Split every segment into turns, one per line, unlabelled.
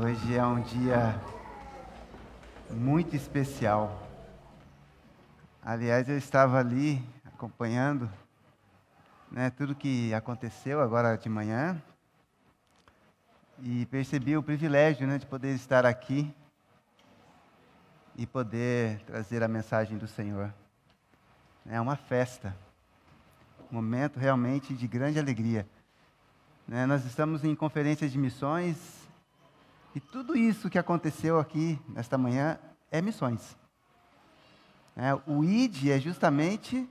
Hoje é um dia muito especial. Aliás, eu estava ali acompanhando, tudo que aconteceu agora de manhã e percebi o privilégio, de poder estar aqui e poder trazer a mensagem do Senhor. É uma festa, um momento realmente de grande alegria. Nós estamos em conferência de missões. E tudo isso que aconteceu aqui nesta manhã é missões. O ID é justamente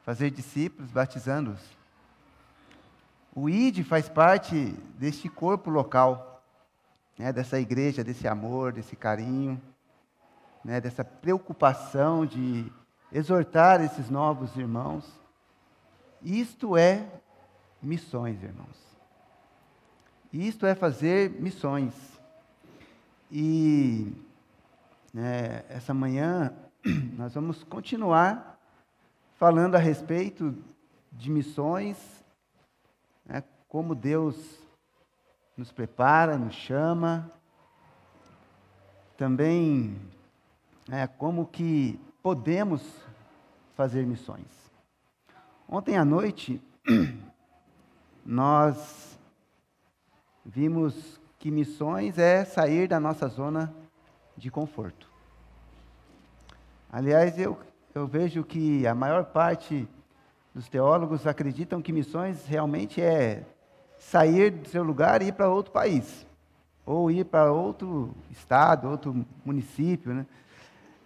fazer discípulos, batizando-os. O ID faz parte deste corpo local, dessa igreja, desse amor, desse carinho, dessa preocupação de exortar esses novos irmãos. Isto é missões, irmãos. Isto é fazer missões. E essa manhã nós vamos continuar falando a respeito de missões, como Deus nos prepara, nos chama, também como que podemos fazer missões. Ontem à noite nós vimos que missões é sair da nossa zona de conforto. Aliás, eu vejo que a maior parte dos teólogos acreditam que missões realmente é sair do seu lugar e ir para outro país, ou ir para outro estado, outro município.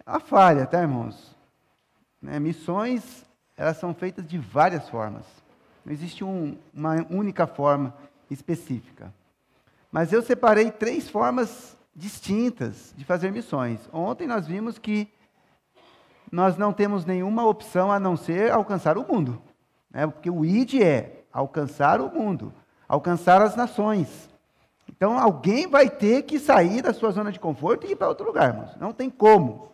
É uma falha, tá, irmãos? Missões, elas são feitas de várias formas. Não existe uma única forma específica. Mas eu separei 3 formas distintas de fazer missões. Ontem nós vimos que nós não temos nenhuma opção a não ser alcançar o mundo. Porque o ID é alcançar o mundo, alcançar as nações. Então alguém vai ter que sair da sua zona de conforto e ir para outro lugar, irmãos. Não tem como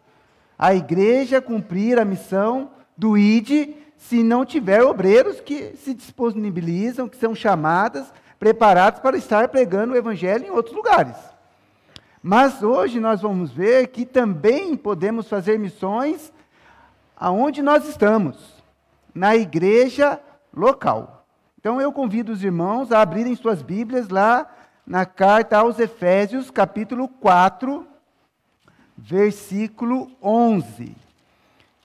a igreja cumprir a missão do ID se não tiver obreiros que se disponibilizam, que são chamados, preparados para estar pregando o evangelho em outros lugares. Mas hoje nós vamos ver que também podemos fazer missões aonde nós estamos, na igreja local. Então eu convido os irmãos a abrirem suas Bíblias lá na carta aos Efésios, capítulo 4, versículo 11.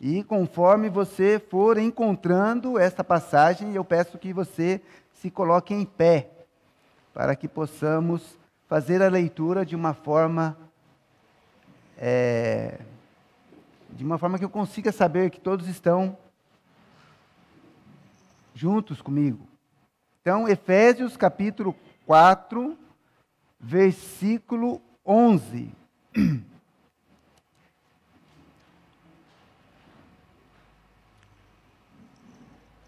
E conforme você for encontrando esta passagem, eu peço que você se coloque em pé, para que possamos fazer a leitura de uma forma que eu consiga saber que todos estão juntos comigo. Então, Efésios capítulo 4, versículo 11.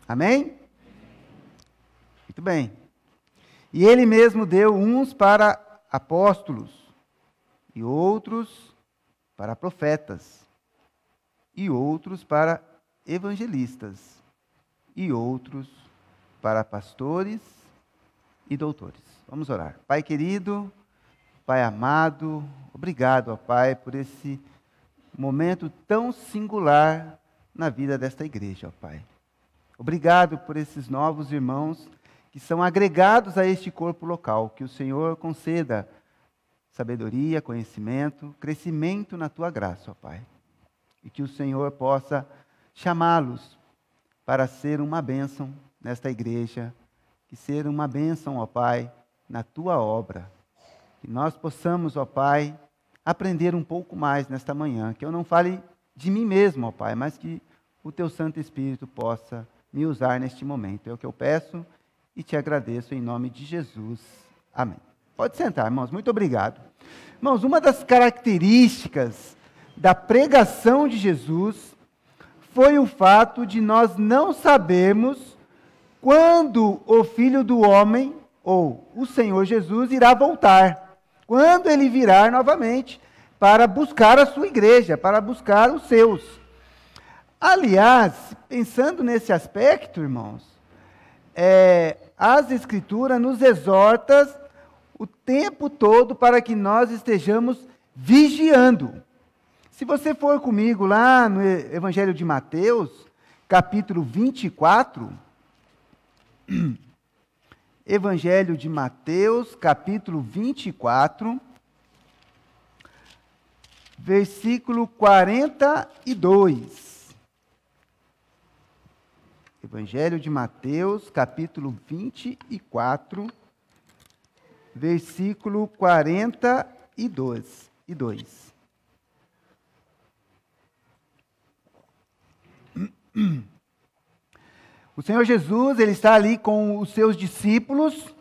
Amém? Muito bem. E ele mesmo deu uns para apóstolos, e outros para profetas, e outros para evangelistas, e outros para pastores e doutores. Vamos orar. Pai querido, Pai amado, obrigado, ó Pai, por esse momento tão singular na vida desta igreja, ó Pai. Obrigado por esses novos irmãos que são agregados a este corpo local, que o Senhor conceda sabedoria, conhecimento, crescimento na Tua graça, ó Pai. E que o Senhor possa chamá-los para ser uma bênção nesta igreja, que ser uma bênção, ó Pai, na Tua obra. Que nós possamos, ó Pai, aprender um pouco mais nesta manhã, que eu não fale de mim mesmo, ó Pai, mas que o Teu Santo Espírito possa me usar neste momento. É o que eu peço e te agradeço em nome de Jesus. Amém. Pode sentar, irmãos. Muito obrigado. Irmãos, uma das características da pregação de Jesus foi o fato de nós não sabermos quando o Filho do Homem, ou o Senhor Jesus, irá voltar. Quando Ele virá novamente para buscar a sua igreja, para buscar os seus. Aliás, pensando nesse aspecto, irmãos, as Escrituras nos exortam o tempo todo para que nós estejamos vigiando. Se você for comigo lá no Evangelho de Mateus, capítulo 24, Evangelho de Mateus, capítulo 24, versículo 42. Evangelho de Mateus, capítulo 24, versículo 42. O Senhor Jesus, ele está ali com os seus discípulos,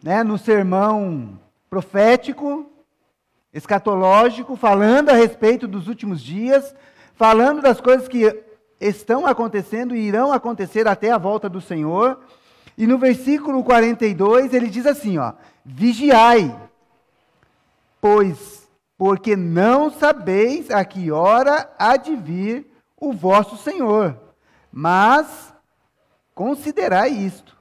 né, no sermão profético, escatológico, falando a respeito dos últimos dias, falando das coisas que estão acontecendo e irão acontecer até a volta do Senhor. E no versículo 42, ele diz assim, ó: vigiai, porque não sabeis a que hora há de vir o vosso Senhor. Mas considerai isto: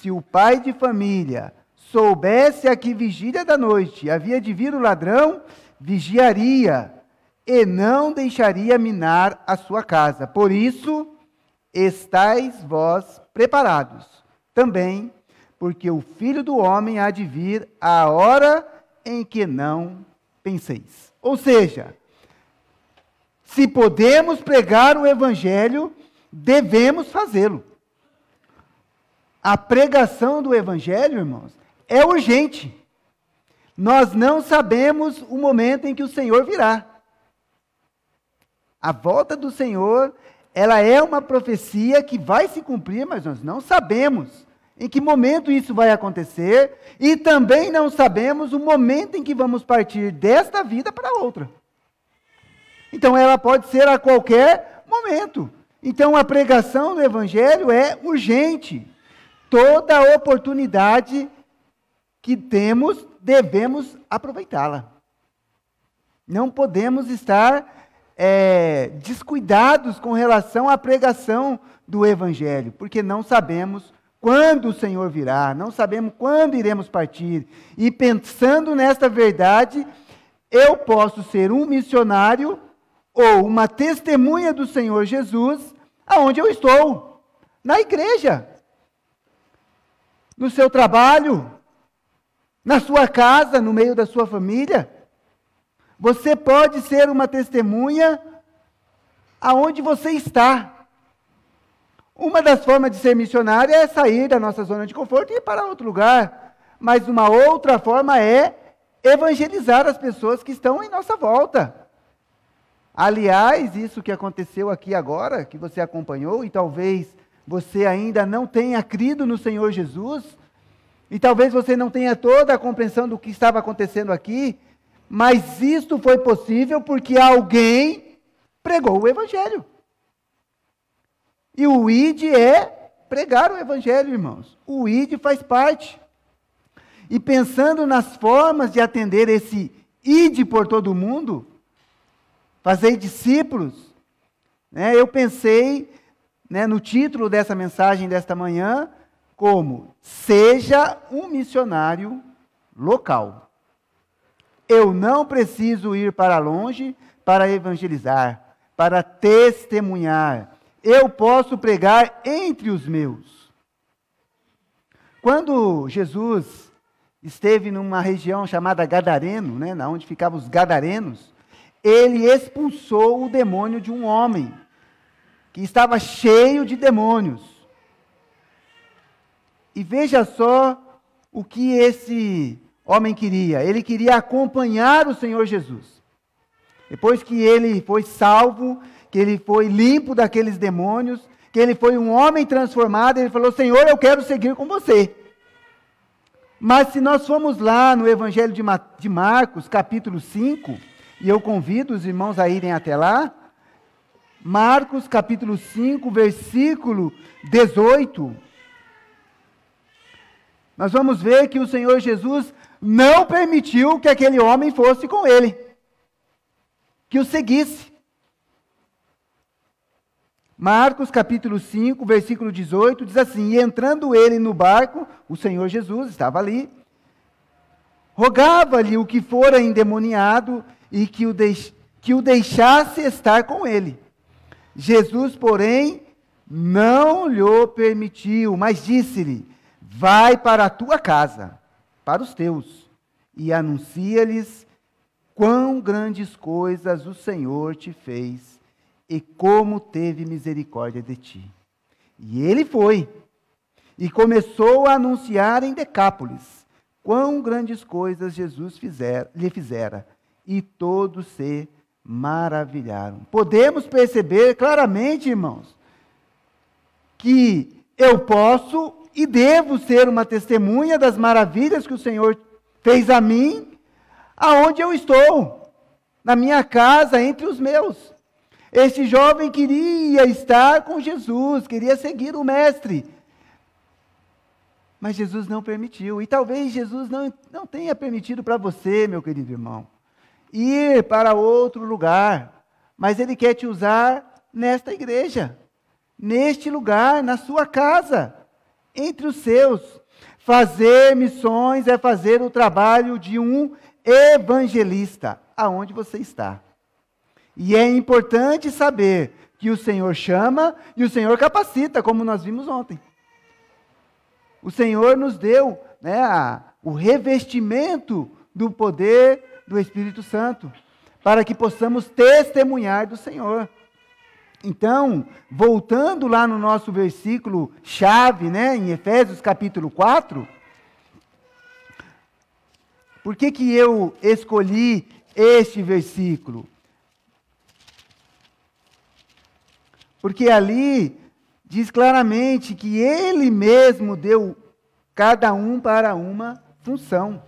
se o pai de família soubesse a que vigília da noite havia de vir o ladrão, vigiaria e não deixaria minar a sua casa. Por isso, estais vós preparados também, porque o Filho do Homem há de vir à hora em que não penseis. Ou seja, se podemos pregar o Evangelho, devemos fazê-lo. A pregação do Evangelho, irmãos, é urgente. Nós não sabemos o momento em que o Senhor virá. A volta do Senhor, ela é uma profecia que vai se cumprir, mas nós não sabemos em que momento isso vai acontecer e também não sabemos o momento em que vamos partir desta vida para outra. Então, ela pode ser a qualquer momento. Então, a pregação do Evangelho é urgente. Toda oportunidade que temos, devemos aproveitá-la. Não podemos estar descuidados com relação à pregação do Evangelho, porque não sabemos quando o Senhor virá, não sabemos quando iremos partir. E pensando nesta verdade, eu posso ser um missionário ou uma testemunha do Senhor Jesus aonde eu estou, na igreja, no seu trabalho, na sua casa, no meio da sua família. Você pode ser uma testemunha aonde você está. Uma das formas de ser missionário é sair da nossa zona de conforto e ir para outro lugar. Mas uma outra forma é evangelizar as pessoas que estão em nossa volta. Aliás, isso que aconteceu aqui agora, que você acompanhou, e talvez você ainda não tenha crido no Senhor Jesus, e talvez você não tenha toda a compreensão do que estava acontecendo aqui, mas isto foi possível porque alguém pregou o Evangelho. E o ID é pregar o Evangelho, irmãos. O ID faz parte. E pensando nas formas de atender esse ID por todo o mundo, fazer discípulos, né, eu pensei, né, no título dessa mensagem desta manhã, como: seja um missionário local. Eu não preciso ir para longe para evangelizar, para testemunhar. Eu posso pregar entre os meus. Quando Jesus esteve numa região chamada Gadareno, né, onde ficavam os gadarenos, ele expulsou o demônio de um homem que estava cheio de demônios. E veja só o que esse homem queria. Ele queria acompanhar o Senhor Jesus. Depois que ele foi salvo, que ele foi limpo daqueles demônios, que ele foi um homem transformado, ele falou: Senhor, eu quero seguir com você. Mas se nós formos lá no Evangelho de Marcos, capítulo 5, e eu convido os irmãos a irem até lá, Marcos, capítulo 5, versículo 18, nós vamos ver que o Senhor Jesus não permitiu que aquele homem fosse com ele, que o seguisse. Marcos, capítulo 5, versículo 18, diz assim: e entrando ele no barco, o Senhor Jesus estava ali, Rogava-lhe o que fora endemoniado e que o deixasse estar com ele. Jesus, porém, não lhe permitiu, mas disse-lhe: vai para a tua casa, para os teus, e anuncia-lhes quão grandes coisas o Senhor te fez e como teve misericórdia de ti. E ele foi, e começou a anunciar em Decápolis quão grandes coisas Jesus lhe fizera, e todos se maravilharam. Podemos perceber claramente, irmãos, que eu posso e devo ser uma testemunha das maravilhas que o Senhor fez a mim, aonde eu estou, na minha casa, entre os meus. Este jovem queria estar com Jesus, queria seguir o Mestre, mas Jesus não permitiu. E talvez Jesus não tenha permitido para você, meu querido irmão, ir para outro lugar, mas Ele quer te usar nesta igreja, neste lugar, na sua casa, entre os seus. Fazer missões é fazer o trabalho de um evangelista, aonde você está. E é importante saber que o Senhor chama e o Senhor capacita, como nós vimos ontem. O Senhor nos deu, o revestimento do poder do Espírito Santo, para que possamos testemunhar do Senhor. Então, voltando lá no nosso versículo chave, em Efésios capítulo 4, por que eu escolhi este versículo? Porque ali diz claramente que Ele mesmo deu cada um para uma função.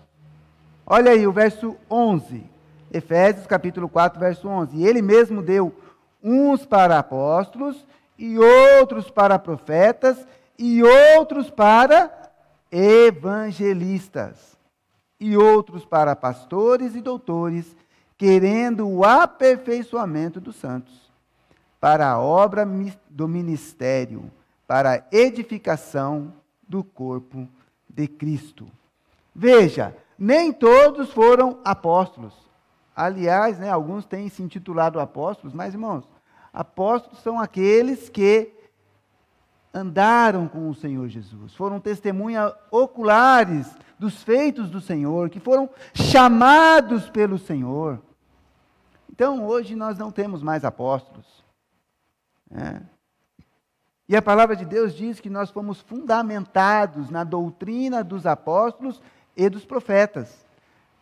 Olha aí o verso 11, Efésios capítulo 4, verso 11. E Ele mesmo deu uns para apóstolos, e outros para profetas, e outros para evangelistas, e outros para pastores e doutores, querendo o aperfeiçoamento dos santos, para a obra do ministério, para a edificação do corpo de Cristo. Veja, nem todos foram apóstolos. Aliás, alguns têm se intitulado apóstolos, mas, irmãos, apóstolos são aqueles que andaram com o Senhor Jesus, foram testemunhas oculares dos feitos do Senhor, que foram chamados pelo Senhor. Então, hoje nós não temos mais apóstolos. E a palavra de Deus diz que nós fomos fundamentados na doutrina dos apóstolos e dos profetas.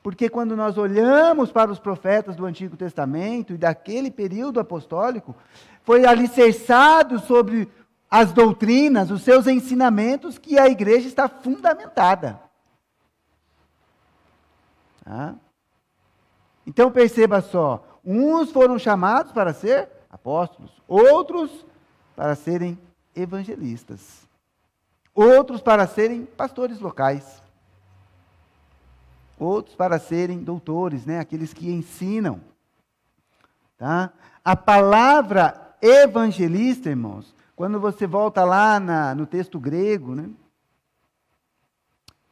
Porque quando nós olhamos para os profetas do Antigo Testamento e daquele período apostólico, foi alicerçado sobre as doutrinas, os seus ensinamentos, que a igreja está fundamentada. Então perceba só, uns foram chamados para ser apóstolos, outros para serem evangelistas, outros para serem pastores locais, outros para serem doutores, aqueles que ensinam. A palavra evangelista, irmãos, quando você volta lá no texto grego,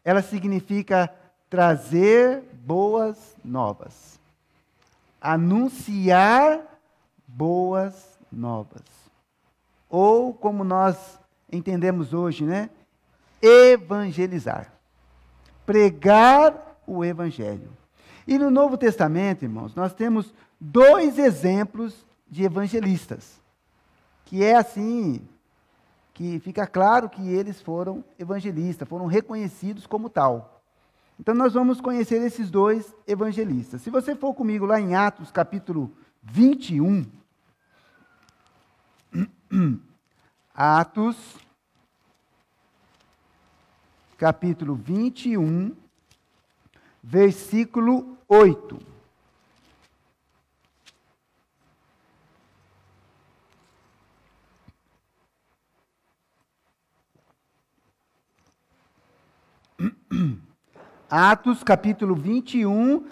ela significa trazer boas novas, anunciar boas novas, ou como nós entendemos hoje, evangelizar, pregar o Evangelho. E no Novo Testamento, irmãos, nós temos 2 exemplos de evangelistas, que é assim, que fica claro que eles foram evangelistas, foram reconhecidos como tal. Então nós vamos conhecer esses 2 evangelistas. Se você for comigo lá em Atos capítulo 21, Atos capítulo 21, versículo 8. Atos, capítulo 21,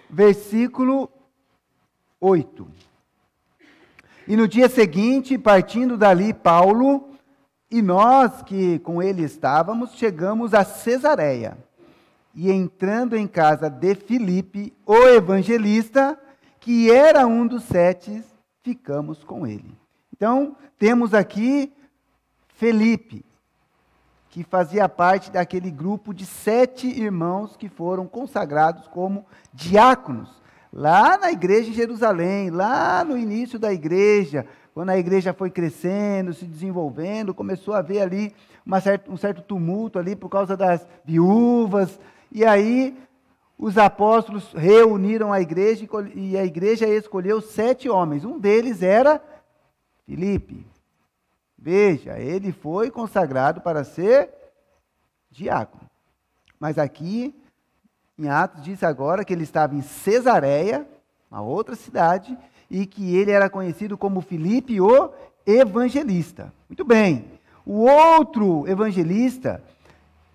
versículo 8. E no dia seguinte, partindo dali, Paulo e nós que com ele estávamos, chegamos a Cesareia. e entrando em casa de Filipe, o evangelista, que era um dos 7, ficamos com ele. Então, temos aqui Felipe, que fazia parte daquele grupo de 7 irmãos que foram consagrados como diáconos, lá na igreja em Jerusalém, lá no início da igreja, quando a igreja foi crescendo, se desenvolvendo, começou a haver ali um certo tumulto ali por causa das viúvas, e aí os apóstolos reuniram a igreja e a igreja escolheu 7 homens, um deles era Filipe. Veja, ele foi consagrado para ser diácono. Mas aqui, em Atos, diz agora que ele estava em Cesareia, uma outra cidade, e que ele era conhecido como Filipe, o evangelista. Muito bem. O outro evangelista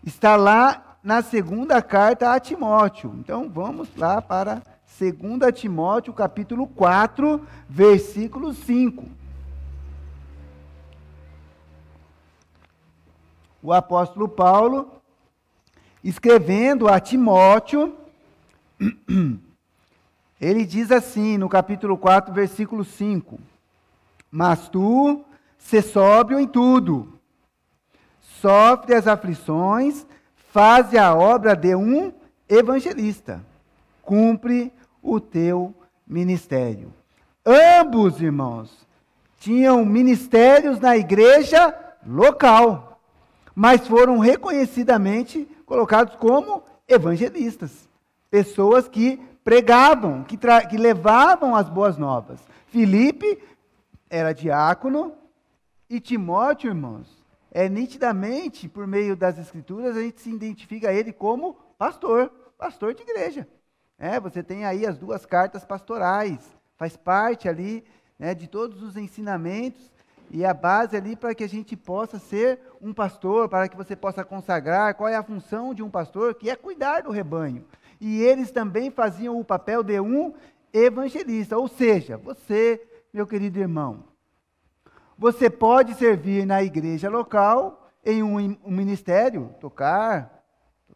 está lá na segunda carta a Timóteo. Então, vamos lá para 2 Timóteo, capítulo 4, versículo 5. O apóstolo Paulo, escrevendo a Timóteo, ele diz assim, no capítulo 4, versículo 5, mas tu, sê sóbrio em tudo, sofre as aflições, faze a obra de um evangelista, cumpre o teu ministério. Ambos, irmãos, tinham ministérios na igreja local, mas foram reconhecidamente colocados como evangelistas, pessoas que pregavam, que levavam as boas novas. Filipe era diácono e Timóteo, irmãos, nitidamente, por meio das escrituras, a gente se identifica ele como pastor de igreja. Você tem aí as 2 cartas pastorais, faz parte ali, de todos os ensinamentos, e a base ali para que a gente possa ser um pastor, para que você possa consagrar qual é a função de um pastor, que é cuidar do rebanho. E eles também faziam o papel de um evangelista, ou seja, você, meu querido irmão, você pode servir na igreja local, em um ministério, tocar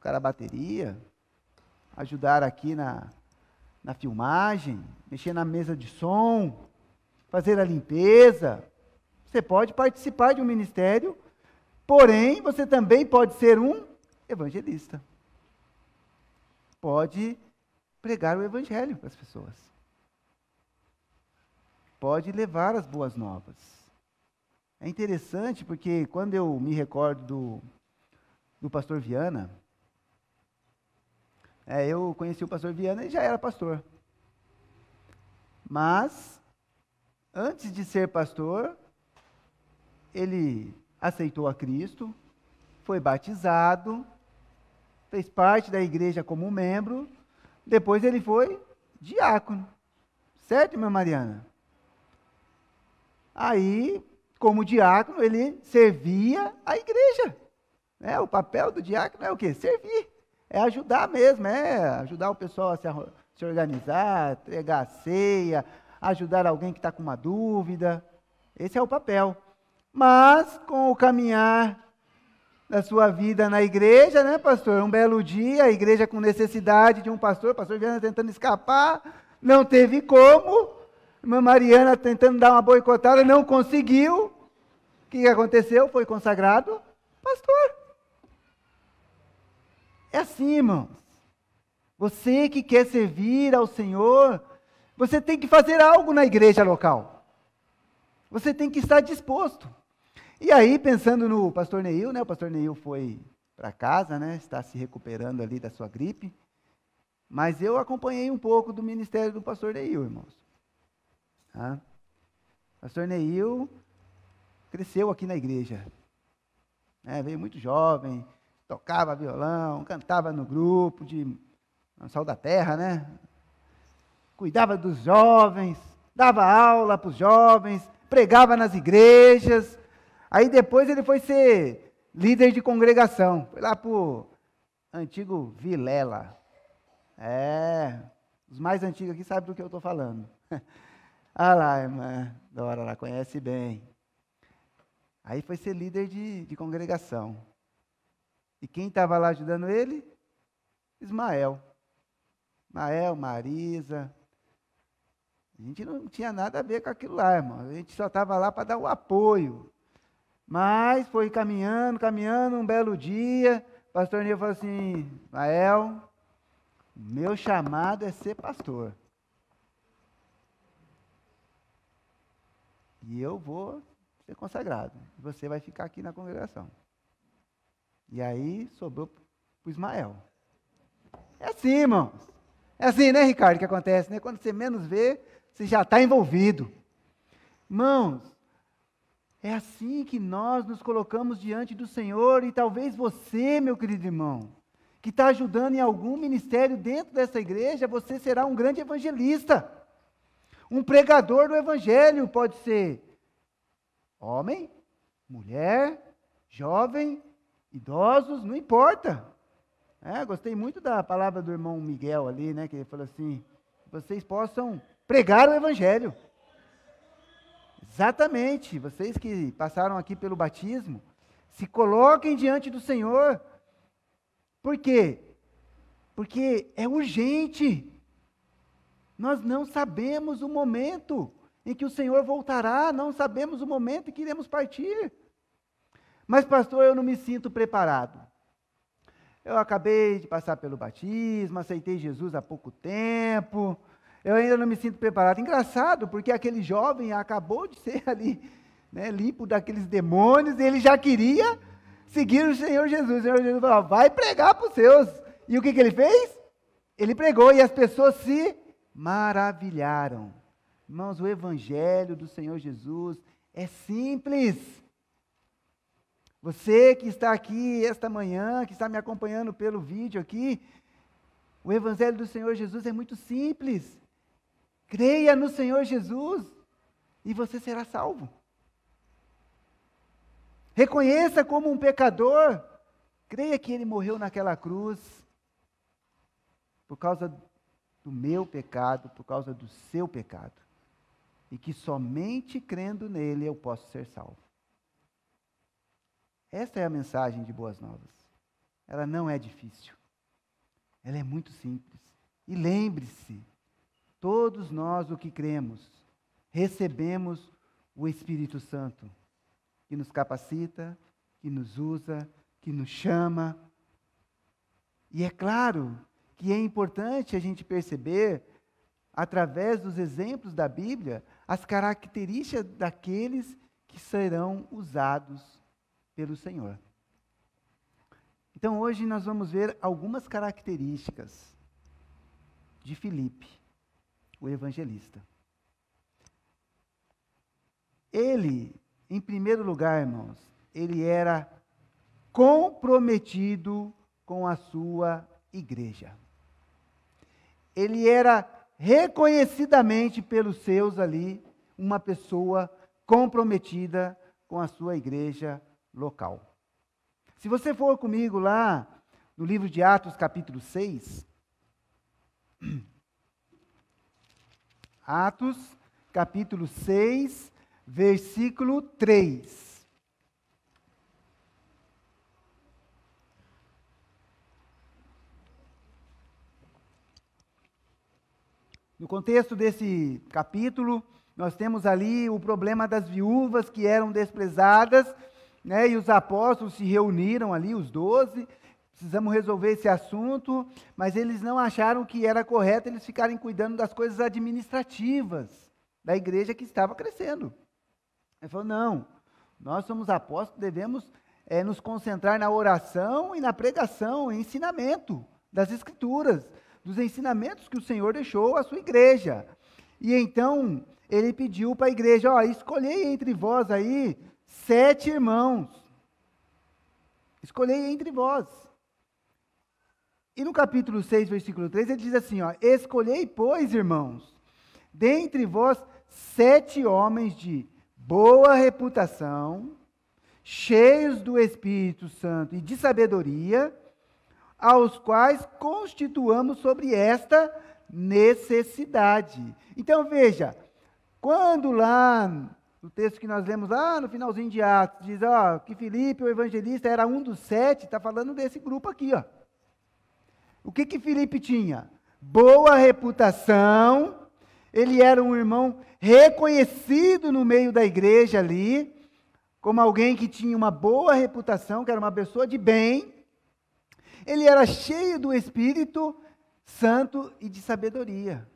a bateria, ajudar aqui na filmagem, mexer na mesa de som, fazer a limpeza. Você pode participar de um ministério, porém, você também pode ser um evangelista. Pode pregar o evangelho para as pessoas. Pode levar as boas novas. É interessante porque quando eu me recordo do pastor Viana, eu conheci o pastor Viana e já era pastor. Mas, antes de ser pastor, ele aceitou a Cristo, foi batizado, fez parte da igreja como membro, depois ele foi diácono. Certo, irmã Mariana? Aí, como diácono, ele servia a igreja. O papel do diácono é o quê? Servir. É ajudar mesmo, ajudar o pessoal a se organizar, entregar a ceia, ajudar alguém que está com uma dúvida. Esse é o papel. Mas, com o caminhar da sua vida na igreja, né, pastor? Um belo dia, a igreja com necessidade de um pastor, o pastor Viana tentando escapar, não teve como, irmã Mariana tentando dar uma boicotada, não conseguiu. O que aconteceu? Foi consagrado pastor. É assim, irmãos. Você que quer servir ao Senhor, você tem que fazer algo na igreja local. Você tem que estar disposto. E aí, pensando no pastor Neil, o pastor Neil foi para casa, está se recuperando ali da sua gripe, mas eu acompanhei um pouco do ministério do pastor Neil, irmãos. Pastor Neil cresceu aqui na igreja, veio muito jovem, tocava violão, cantava no grupo de Sal da Terra, cuidava dos jovens, dava aula para os jovens, pregava nas igrejas. Aí depois ele foi ser líder de congregação. Foi lá para o antigo Vilela. Os mais antigos aqui sabem do que eu estou falando. Ah lá, irmã Dora, ela conhece bem. Aí foi ser líder de congregação. E quem estava lá ajudando ele? Ismael. Ismael, Marisa. A gente não tinha nada a ver com aquilo lá, irmão. A gente só estava lá para dar o apoio. Mas foi caminhando, caminhando, um belo dia, o pastor Nil falou assim, Ismael, meu chamado é ser pastor. E eu vou ser consagrado. Você vai ficar aqui na congregação. E aí sobrou para o Ismael. É assim, irmãos. É assim, né, Ricardo, que acontece, né? Quando você menos vê, você já está envolvido. Irmãos, é assim que nós nos colocamos diante do Senhor, e talvez você, meu querido irmão, que está ajudando em algum ministério dentro dessa igreja, você será um grande evangelista. Um pregador do evangelho pode ser homem, mulher, jovem, idosos, não importa. Gostei muito da palavra do irmão Miguel ali, né, que ele falou assim, vocês possam pregar o evangelho. Exatamente, vocês que passaram aqui pelo batismo, se coloquem diante do Senhor. Por quê? Porque é urgente. Nós não sabemos o momento em que o Senhor voltará, não sabemos o momento em que iremos partir. Mas, pastor, eu não me sinto preparado. Eu acabei de passar pelo batismo, aceitei Jesus há pouco tempo, eu ainda não me sinto preparado. Engraçado, porque aquele jovem acabou de ser ali, né, limpo daqueles demônios, e ele já queria seguir o Senhor Jesus. O Senhor Jesus falou, vai pregar para os seus. E o que ele fez? Ele pregou, e as pessoas se maravilharam. Irmãos, o evangelho do Senhor Jesus é simples. Você que está aqui esta manhã, que está me acompanhando pelo vídeo aqui, o evangelho do Senhor Jesus é muito simples. Creia no Senhor Jesus e você será salvo. Reconheça como um pecador, creia que Ele morreu naquela cruz por causa do meu pecado, por causa do seu pecado, e que somente crendo nele eu posso ser salvo. Esta é a mensagem de Boas Novas. Ela não é difícil. Ela é muito simples. E lembre-se, todos nós o que cremos, recebemos o Espírito Santo, que nos capacita, que nos usa, que nos chama. E é claro que é importante a gente perceber, através dos exemplos da Bíblia, as características daqueles que serão usados pelo Senhor. Então, hoje nós vamos ver algumas características de Filipe, o evangelista. Ele, em primeiro lugar, irmãos, ele era comprometido com a sua igreja. Ele era reconhecidamente pelos seus ali, uma pessoa comprometida com a sua igreja local. Se você for comigo lá no livro de Atos, capítulo 6, Atos, capítulo 6, versículo 3. No contexto desse capítulo, nós temos ali o problema das viúvas que eram desprezadas, né, e os apóstolos se reuniram ali, os 12, precisamos resolver esse assunto, mas eles não acharam que era correto eles ficarem cuidando das coisas administrativas da igreja que estava crescendo. Ele falou, não, nós somos apóstolos, devemos nos concentrar na oração e na pregação, em ensinamento das Escrituras, dos ensinamentos que o Senhor deixou à sua igreja. E então, ele pediu para a igreja, escolhei entre vós aí 7 irmãos. Escolhei entre vós. E no capítulo 6, versículo 3, ele diz assim, escolhei, pois, irmãos, dentre vós 7 homens de boa reputação, cheios do Espírito Santo e de sabedoria, aos quais constituamos sobre esta necessidade. Então veja, quando lá no texto que nós lemos lá no finalzinho de Atos, diz que Filipe, o evangelista, era um dos 7, está falando desse grupo aqui. O que Filipe tinha? Boa reputação, ele era um irmão reconhecido no meio da igreja ali, como alguém que tinha uma boa reputação, que era uma pessoa de bem. Ele era cheio do Espírito Santo e de sabedoria.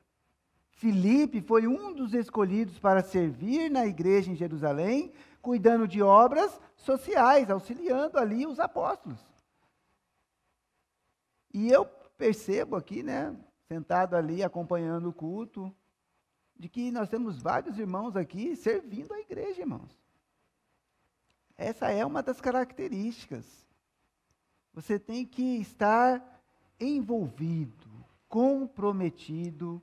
Filipe foi um dos escolhidos para servir na igreja em Jerusalém, cuidando de obras sociais, auxiliando ali os apóstolos. E eu percebo aqui, né, sentado ali, acompanhando o culto, de que nós temos vários irmãos aqui servindo a igreja, irmãos. Essa é uma das características. Você tem que estar envolvido, comprometido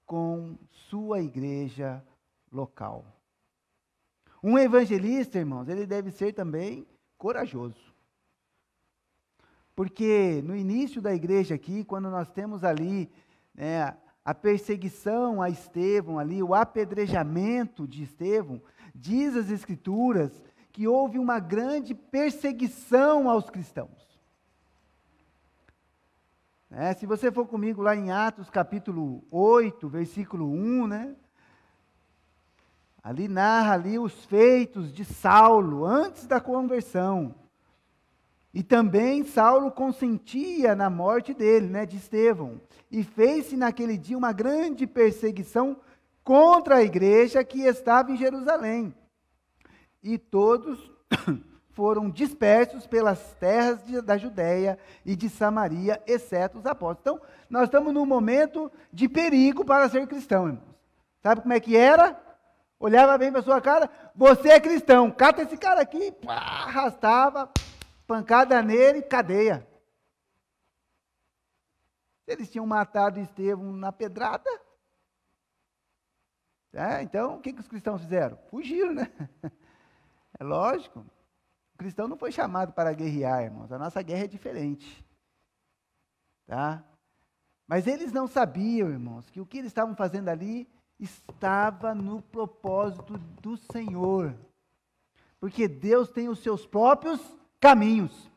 com sua igreja local. Um evangelista, irmãos, ele deve ser também corajoso. Porque no início da igreja aqui, quando nós temos ali, né, a perseguição a Estevão ali, o apedrejamento de Estevão, diz as Escrituras que houve uma grande perseguição aos cristãos. Se você for comigo lá em Atos capítulo 8, versículo 1, né? Ali narra ali os feitos de Saulo antes da conversão. E também Saulo consentia na morte dele, né, de Estevão. E fez-se naquele dia uma grande perseguição contra a igreja que estava em Jerusalém. E todos foram dispersos pelas terras da Judéia e de Samaria, exceto os apóstolos. Então, nós estamos num momento de perigo para ser cristão, irmãos. Sabe como é que era? Olhava bem para a sua cara, você é cristão, cata esse cara aqui, pá, arrastava, pancada nele, cadeia. Eles tinham matado Estevão na pedrada. Então, o que os cristãos fizeram? Fugiram, né? É lógico. O cristão não foi chamado para guerrear, irmãos. A nossa guerra é diferente. Tá? Mas eles não sabiam, irmãos, que o que eles estavam fazendo ali estava no propósito do Senhor. Porque Deus tem os seus próprios caminhos.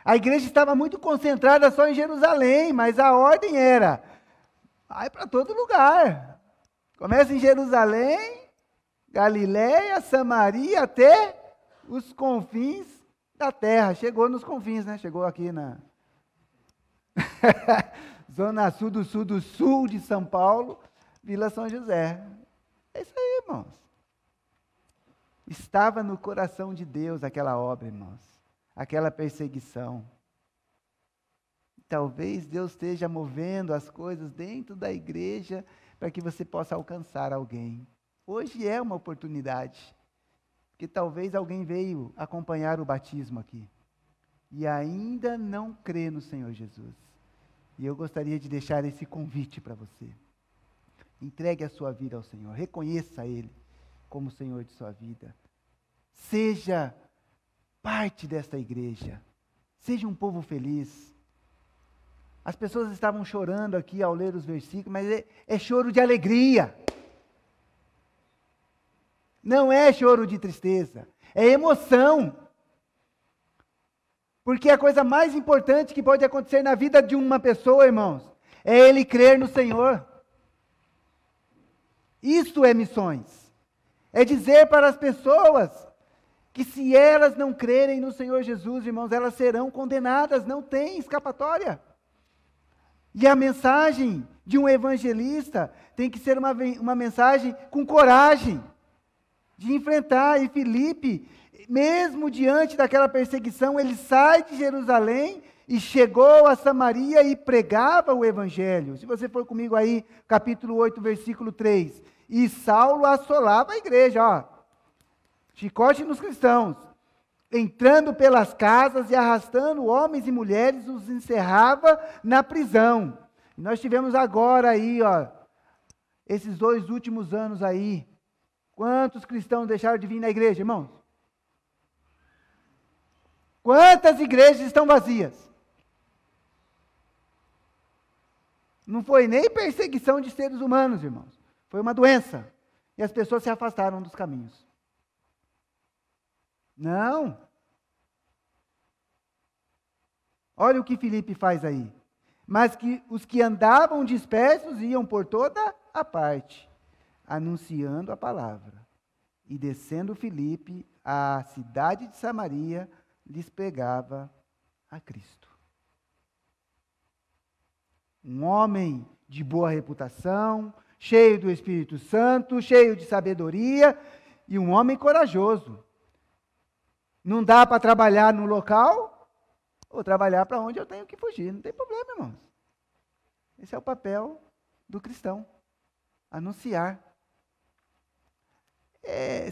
A igreja estava muito concentrada só em Jerusalém, mas a ordem era, vai para todo lugar. Começa em Jerusalém, Galiléia, Samaria, até os confins da terra. Chegou nos confins, né? Chegou aqui na Zona Sul do Sul de São Paulo, Vila São José. É isso aí, irmãos. Estava no coração de Deus aquela obra, irmãos. Aquela perseguição. Talvez Deus esteja movendo as coisas dentro da igreja para que você possa alcançar alguém. Hoje é uma oportunidade. Porque talvez alguém veio acompanhar o batismo aqui e ainda não crê no Senhor Jesus. E eu gostaria de deixar esse convite para você. Entregue a sua vida ao Senhor, reconheça Ele como Senhor de sua vida. Seja parte desta igreja, seja um povo feliz. As pessoas estavam chorando aqui ao ler os versículos, mas é choro de alegria. Não é choro de tristeza, é emoção. Porque a coisa mais importante que pode acontecer na vida de uma pessoa, irmãos, é ele crer no Senhor. Isso é missões. É dizer para as pessoas que se elas não crerem no Senhor Jesus, irmãos, elas serão condenadas, não tem escapatória. E a mensagem de um evangelista tem que ser uma mensagem com coragem, de enfrentar. E Filipe, mesmo diante daquela perseguição, ele sai de Jerusalém e chegou a Samaria e pregava o evangelho. Se você for comigo aí, capítulo 8, versículo 3. E Saulo assolava a igreja, ó, chicote nos cristãos, entrando pelas casas e arrastando homens e mulheres, os encerrava na prisão. E nós tivemos agora aí, ó, esses 2 últimos anos aí, quantos cristãos deixaram de vir na igreja, irmãos? Quantas igrejas estão vazias? Não foi nem perseguição de seres humanos, irmãos. Foi uma doença. E as pessoas se afastaram dos caminhos. Não. Olha o que Filipe faz aí. Mas que os que andavam dispersos iam por toda a parte, anunciando a palavra. E descendo Filipe à cidade de Samaria, lhes pregava a Cristo. Um homem de boa reputação, cheio do Espírito Santo, cheio de sabedoria, e um homem corajoso. Não dá para trabalhar no local, ou trabalhar para onde eu tenho que fugir. Não tem problema, irmãos. Esse é o papel do cristão. Anunciar.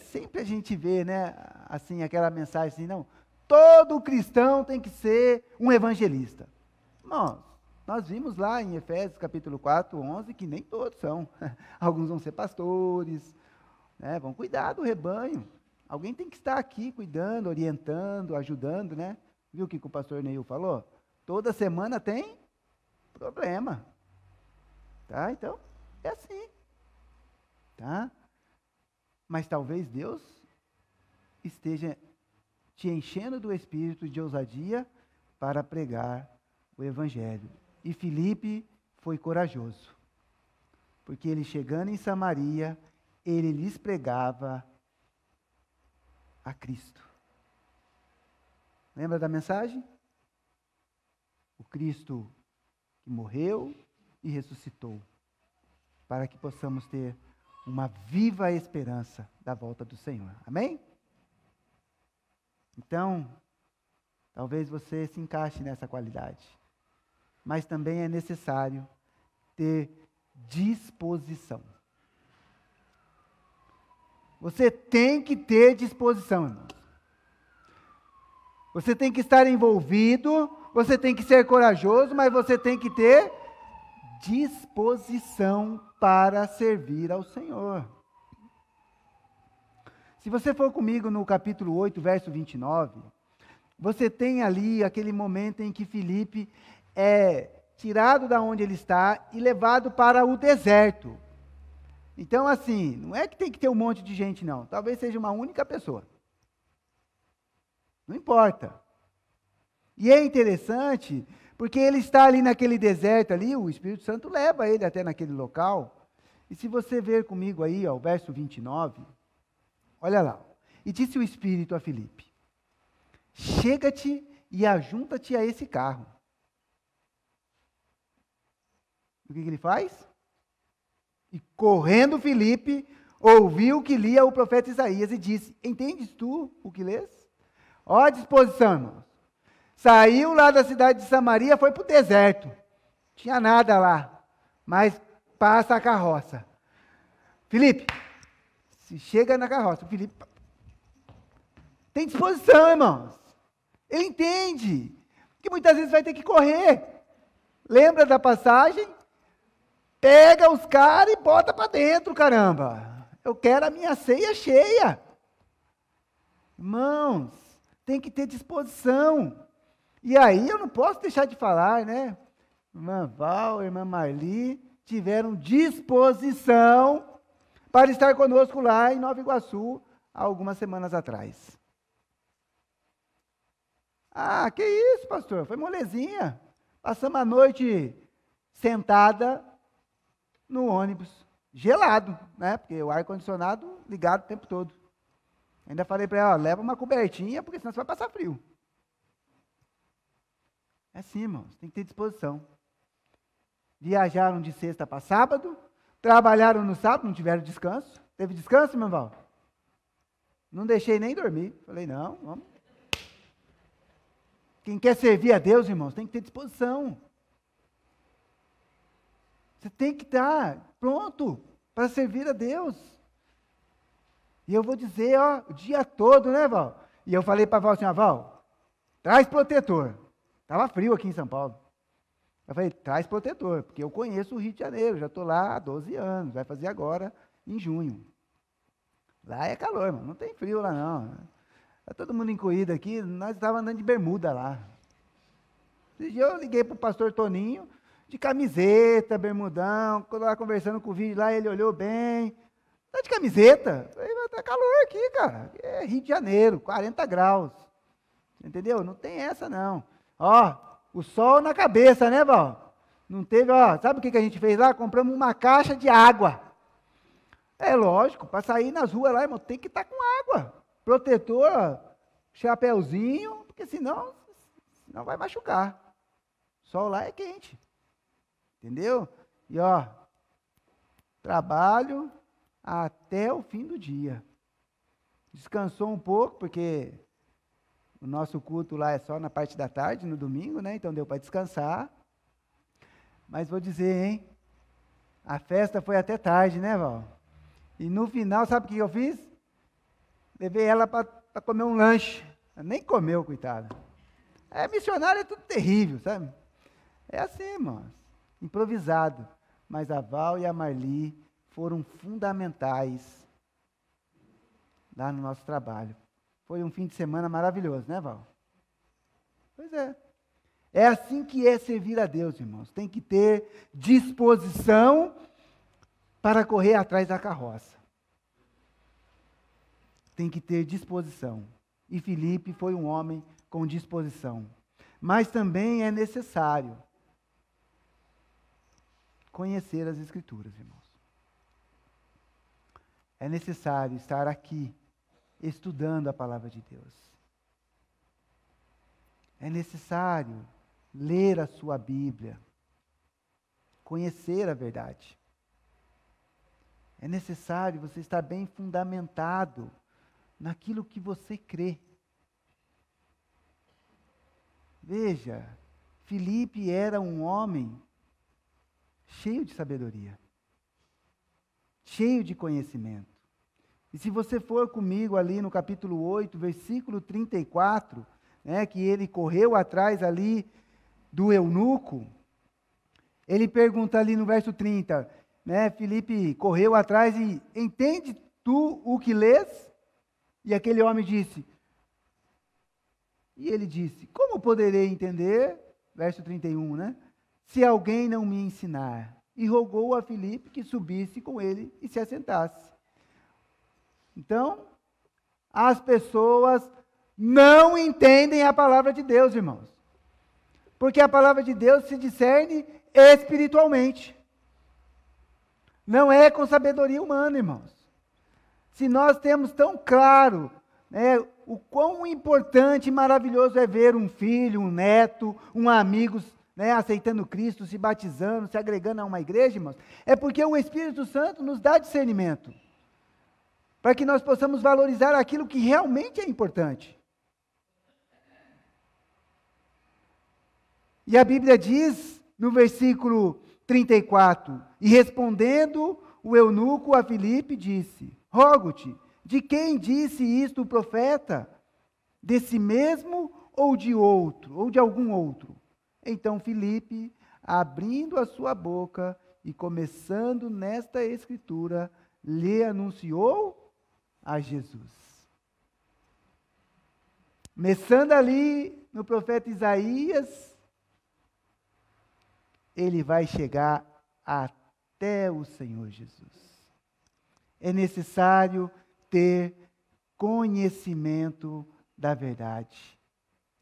Sempre a gente vê, né, assim, aquela mensagem assim, não, todo cristão tem que ser um evangelista. Irmãos, nós vimos lá em Efésios capítulo 4, 11, que nem todos são. Alguns vão ser pastores, né, vão cuidar do rebanho. Alguém tem que estar aqui cuidando, orientando, ajudando, né? Viu o que o pastor Neil falou? Toda semana tem problema. Tá? Então, é assim. Tá? Mas talvez Deus esteja te enchendo do espírito de ousadia para pregar o evangelho. E Filipe foi corajoso, porque ele chegando em Samaria, ele lhes pregava a Cristo. Lembra da mensagem? O Cristo que morreu e ressuscitou, para que possamos ter uma viva esperança da volta do Senhor. Amém? Então, talvez você se encaixe nessa qualidade, mas também é necessário ter disposição. Você tem que ter disposição, irmãos. Você tem que estar envolvido, você tem que ser corajoso, mas você tem que ter disposição para servir ao Senhor. Se você for comigo no capítulo 8, verso 29, você tem ali aquele momento em que Filipe é tirado da onde ele está e levado para o deserto. Então, assim, não é que tem que ter um monte de gente, não. Talvez seja uma única pessoa. Não importa. E é interessante, porque ele está ali naquele deserto ali, o Espírito Santo leva ele até naquele local. E se você ver comigo aí, ó, o verso 29, olha lá. E disse o Espírito a Filipe: chega-te e ajunta-te a esse carro. O que ele faz? E correndo Filipe, ouviu o que lia o profeta Isaías e disse: entendes tu o que lês? Ó a disposição, irmãos. Saiu lá da cidade de Samaria, foi para o deserto. Tinha nada lá, mas passa a carroça. Filipe, se chega na carroça, Filipe tem disposição, irmãos. Ele entende que muitas vezes vai ter que correr. Lembra da passagem? Pega os caras e bota para dentro, caramba. Eu quero a minha ceia cheia. Irmãos, tem que ter disposição. E aí eu não posso deixar de falar, né? Irmã Val, irmã Marli tiveram disposição para estar conosco lá em Nova Iguaçu há algumas semanas atrás. Ah, que isso, pastor? Foi molezinha. Passamos a noite sentada no ônibus, gelado, né? Porque o ar-condicionado ligado o tempo todo. Ainda falei para ela, ó, leva uma cobertinha, porque senão você vai passar frio. É assim, irmãos, tem que ter disposição. Viajaram de sexta para sábado, trabalharam no sábado, não tiveram descanso. Teve descanso, irmão Val? Não deixei nem dormir. Falei, não, vamos. Quem quer servir a Deus, irmãos, tem que ter disposição. Você tem que estar pronto para servir a Deus. E eu vou dizer, ó, o dia todo, né, Val? E eu falei para a Val assim, Val, traz protetor. Estava frio aqui em São Paulo. Eu falei, traz protetor, porque eu conheço o Rio de Janeiro, já estou lá há 12 anos, vai fazer agora em junho. Lá é calor, irmão, não tem frio lá não. Está todo mundo incluído aqui, nós estávamos andando de bermuda lá. Esse dia eu liguei para o pastor Toninho, de camiseta, bermudão, quando eu estava conversando com o vídeo lá, ele olhou bem. Está de camiseta? Eu falei, está calor aqui, cara. É Rio de Janeiro, 40 graus. Entendeu? Não tem essa não. Ó, o sol na cabeça, né, Val? Não teve, sabe o que a gente fez lá? Compramos uma caixa de água. É lógico, para sair nas ruas lá, irmão, tem que estar com água. Protetor, chapéuzinho, porque senão vai machucar. O sol lá é quente. Entendeu? E trabalho até o fim do dia. Descansou um pouco, porque o nosso culto lá é só na parte da tarde, no domingo, né? Então deu para descansar. Mas vou dizer, hein? A festa foi até tarde, né, Val? E no final, sabe o que eu fiz? Levei ela para comer um lanche. Ela nem comeu, coitada. Missionário é tudo terrível, sabe? É assim, irmãos. Improvisado. Mas a Val e a Marli foram fundamentais lá no nosso trabalho. Foi um fim de semana maravilhoso, né, Val? Pois é. É assim que é servir a Deus, irmãos. Tem que ter disposição para correr atrás da carroça. Tem que ter disposição. E Filipe foi um homem com disposição. Mas também é necessário conhecer as Escrituras, irmãos. É necessário estar aqui, estudando a palavra de Deus. É necessário ler a sua Bíblia, conhecer a verdade. É necessário você estar bem fundamentado naquilo que você crê. Veja, Filipe era um homem cheio de sabedoria, cheio de conhecimento. E se você for comigo ali no capítulo 8, versículo 34, que ele correu atrás ali do eunuco, ele pergunta ali no verso 30, Filipe correu atrás e, entende tu o que lês? E aquele homem disse, e ele disse, como poderei entender? Verso 31, se alguém não me ensinar. E rogou a Filipe que subisse com ele e se assentasse. Então, as pessoas não entendem a palavra de Deus, irmãos. Porque a palavra de Deus se discerne espiritualmente. Não é com sabedoria humana, irmãos. Se nós temos tão claro, o quão importante e maravilhoso é ver um filho, um neto, um amigo, aceitando Cristo, se batizando, se agregando a uma igreja, irmãos, é porque o Espírito Santo nos dá discernimento, para que nós possamos valorizar aquilo que realmente é importante. E a Bíblia diz, no versículo 34, e respondendo o eunuco a Filipe, disse, rogo-te, de quem disse isto o profeta? Desse mesmo ou de outro, ou de algum outro? Então Filipe, abrindo a sua boca e começando nesta escritura, lhe anunciou a Jesus. Começando ali no profeta Isaías, ele vai chegar até o Senhor Jesus. É necessário ter conhecimento da verdade.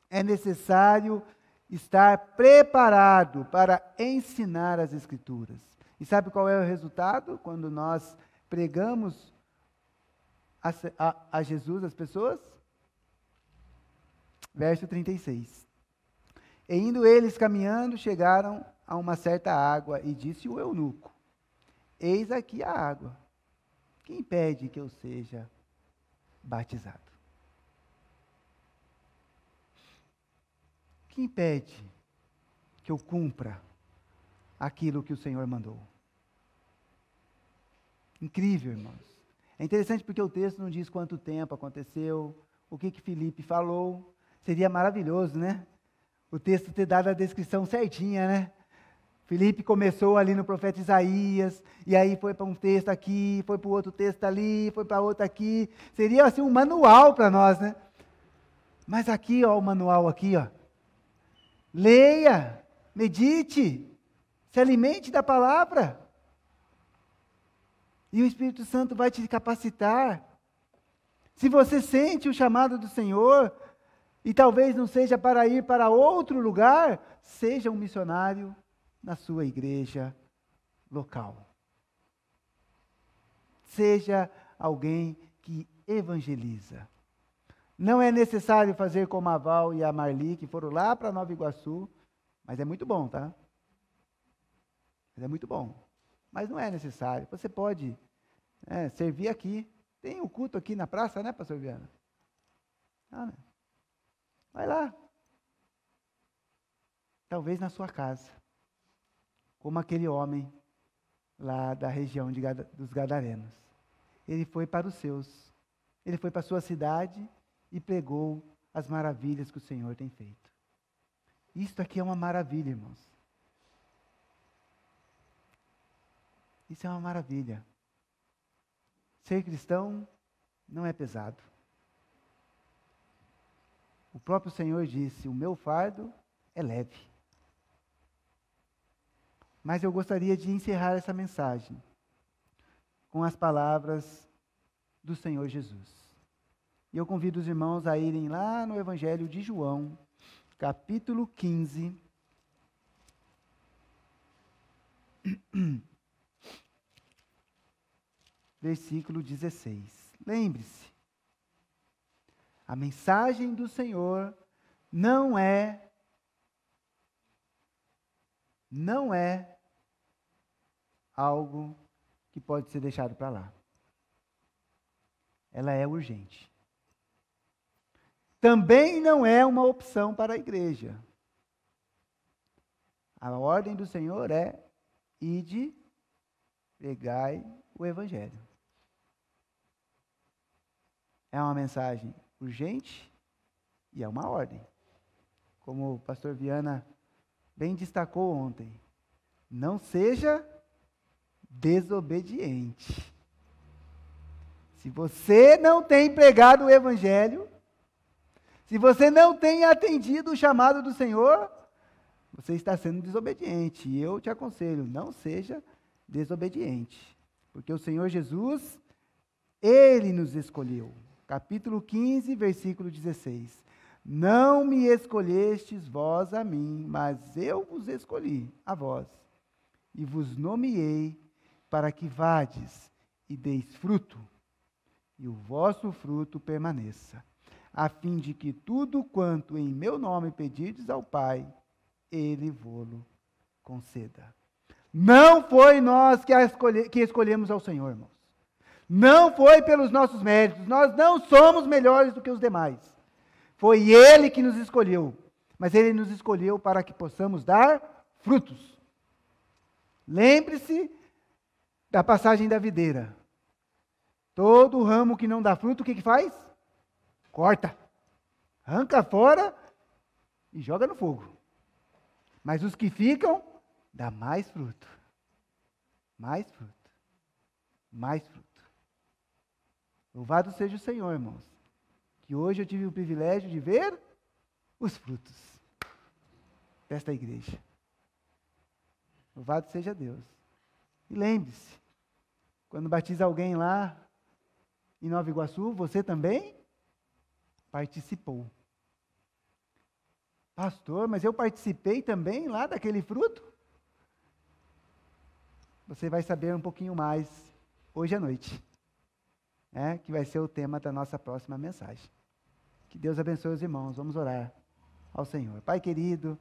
É necessário estar preparado para ensinar as Escrituras. E sabe qual é o resultado quando nós pregamos a Jesus às pessoas? Verso 36. E indo eles caminhando, chegaram a uma certa água, e disse o eunuco, eis aqui a água, que impede que eu seja batizado? Que impede que eu cumpra aquilo que o Senhor mandou? Incrível, irmãos. É interessante porque o texto não diz quanto tempo aconteceu, o que Filipe falou. Seria maravilhoso, o texto ter dado a descrição certinha, Filipe começou ali no profeta Isaías, e aí foi para um texto aqui, foi para o outro texto ali, foi para outro aqui. Seria assim um manual para nós, Mas aqui, o manual aqui, Leia, medite, se alimente da palavra. E o Espírito Santo vai te capacitar. Se você sente o chamado do Senhor, E talvez não seja para ir para outro lugar, seja um missionário na sua igreja local. Seja alguém que evangeliza. Não é necessário fazer como a Val e a Marli, que foram lá para Nova Iguaçu, mas é muito bom, tá? Mas é muito bom. Mas não é necessário. Você pode servir aqui. Tem o culto aqui na praça, né, pastor Viana? Ah, né? Vai lá. Talvez na sua casa. Como aquele homem lá da região dos Gadarenos. Ele foi para os seus. Ele foi para a sua cidade e pregou as maravilhas que o Senhor tem feito. Isto aqui é uma maravilha, irmãos. Isso é uma maravilha. Ser cristão não é pesado. O próprio Senhor disse: o meu fardo é leve. Mas eu gostaria de encerrar essa mensagem com as palavras do Senhor Jesus. E eu convido os irmãos a irem lá no Evangelho de João, capítulo 15, versículo 16. Lembre-se, a mensagem do Senhor não é algo que pode ser deixado para lá. Ela é urgente. Também não é uma opção para a igreja. A ordem do Senhor é: ide, pregai o Evangelho. É uma mensagem urgente e é uma ordem. Como o pastor Viana bem destacou ontem, não seja desobediente. Se você não tem pregado o Evangelho, se você não tem atendido o chamado do Senhor, você está sendo desobediente. E eu te aconselho, não seja desobediente. Porque o Senhor Jesus, Ele nos escolheu. Capítulo 15, versículo 16. Não me escolhestes vós a mim, mas eu vos escolhi a vós. E vos nomeei para que vades e deis fruto, e o vosso fruto permaneça, a fim de que tudo quanto em meu nome pedirdes ao Pai, Ele vô-lo conceda. Não foi nós que escolhemos ao Senhor, irmãos. Não foi pelos nossos méritos. Nós não somos melhores do que os demais. Foi Ele que nos escolheu. Mas Ele nos escolheu para que possamos dar frutos. Lembre-se da passagem da videira. Todo ramo que não dá fruto, o que faz? Corta. Arranca fora e joga no fogo. Mas os que ficam, dá mais fruto. Mais fruto. Mais fruto. Louvado seja o Senhor, irmãos. Que hoje eu tive o privilégio de ver os frutos desta igreja. Louvado seja Deus. E lembre-se, quando batiza alguém lá em Nova Iguaçu, você também participou. Pastor, mas eu participei também lá daquele fruto? Você vai saber um pouquinho mais hoje à noite, que vai ser o tema da nossa próxima mensagem. Que Deus abençoe os irmãos. Vamos orar ao Senhor. Pai querido,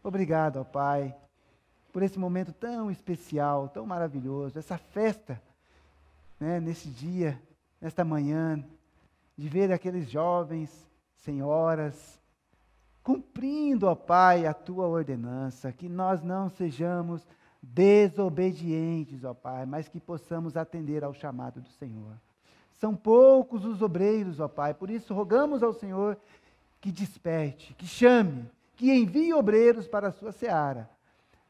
obrigado, ó Pai, por esse momento tão especial, tão maravilhoso, essa festa, nesse dia, nesta manhã, de ver aqueles jovens, senhoras, cumprindo, ó Pai, a Tua ordenança, que nós não sejamos desobedientes, ó Pai, mas que possamos atender ao chamado do Senhor. São poucos os obreiros, ó Pai, por isso rogamos ao Senhor que desperte, que chame, que envie obreiros para a sua seara,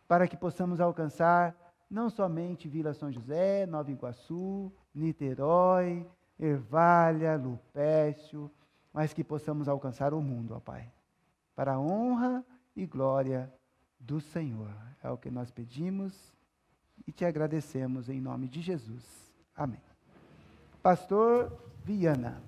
para que possamos alcançar não somente Vila São José, Nova Iguaçu, Niterói, Ervalha, Lupécio, mas que possamos alcançar o mundo, ó Pai, para a honra e glória do Senhor. É o que nós pedimos e te agradecemos em nome de Jesus. Amém. Pastor Viana.